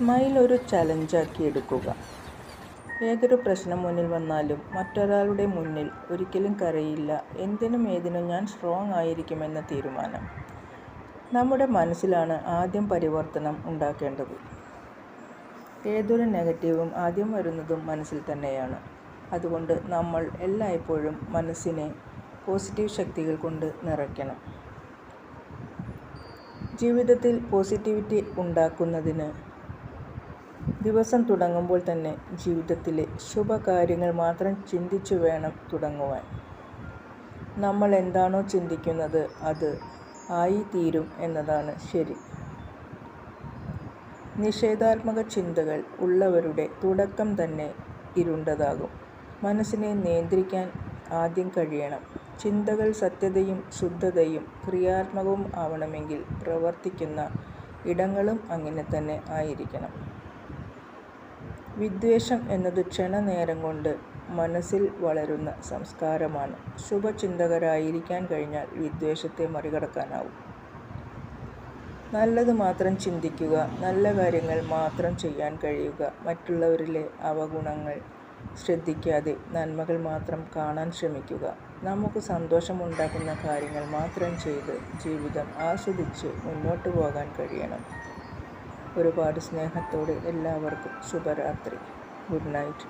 Smile ഒരു ചലഞ്ചാക്കി എടുക്കുക. ഏതൊരു പ്രശ്നം മുന്നിൽ വന്നാലും മറ്റൊരാളുടെ മുന്നിൽ ഒരിക്കലും കരയില്ല. എന്തിനും ഏതിനും ഞാൻ സ്ട്രോങ് ആയിരിക്കുമെന്ന തീരുമാനം. നമ്മുടെ മനസ്സിലാണ് ആദ്യം പരിവർത്തനം ഉണ്ടാക്കേണ്ടത്. ഏതൊരു നെഗറ്റീവും ആദ്യം വരുന്നതും മനസ്സിൽ തന്നെയാണ്. അതുകൊണ്ട് നമ്മൾ എല്ലായ്പ്പോഴും മനസ്സിനെ പോസിറ്റീവ് ശക്തികൾ കൊണ്ട് നിറയ്ക്കണം. ജീവിതത്തിൽ പോസിറ്റിവിറ്റി ഉണ്ടാക്കുന്നതിന് ദിവസം തുടങ്ങുമ്പോൾ തന്നെ ജീവിതത്തിലെ ശുഭകാര്യങ്ങൾ മാത്രം ചിന്തിച്ചു വേണം തുടങ്ങുവാൻ. നമ്മൾ എന്താണോ ചിന്തിക്കുന്നത് അത് ആയിത്തീരും എന്നതാണ് ശരി. നിഷേധാത്മക ചിന്തകൾ ഉള്ളവരുടെ തുടക്കം തന്നെ ഇരുണ്ടതാകും. മനസ്സിനെ നിയന്ത്രിക്കാൻ ആദ്യം കഴിയണം. ചിന്തകൾ സത്യതയും ശുദ്ധതയും ക്രിയാത്മകവും ആവണമെങ്കിൽ പ്രവർത്തിക്കുന്ന ഇടങ്ങളും അങ്ങനെ തന്നെ ആയിരിക്കണം. വിദ്വേഷം എന്നത് ക്ഷണനേരം കൊണ്ട് മനസ്സിൽ വളരുന്ന സംസ്കാരമാണ്. ശുഭചിന്തകരായിരിക്കാൻ കഴിഞ്ഞാൽ വിദ്വേഷത്തെ മറികടക്കാനാവും. നല്ലത് മാത്രം ചിന്തിക്കുക, നല്ല കാര്യങ്ങൾ മാത്രം ചെയ്യാൻ കഴിയുക, മറ്റുള്ളവരിലെ അവഗുണങ്ങൾ ശ്രദ്ധിക്കാതെ നന്മകൾ മാത്രം കാണാൻ ശ്രമിക്കുക. നമുക്ക് സന്തോഷമുണ്ടാക്കുന്ന കാര്യങ്ങൾ മാത്രം ചെയ്ത് ജീവിതം ആസ്വദിച്ച് മുന്നോട്ട് പോകാൻ കഴിയണം. ഒരുപാട് സ്നേഹത്തോടെ എല്ലാവർക്കും ശുഭരാത്രി. Good night.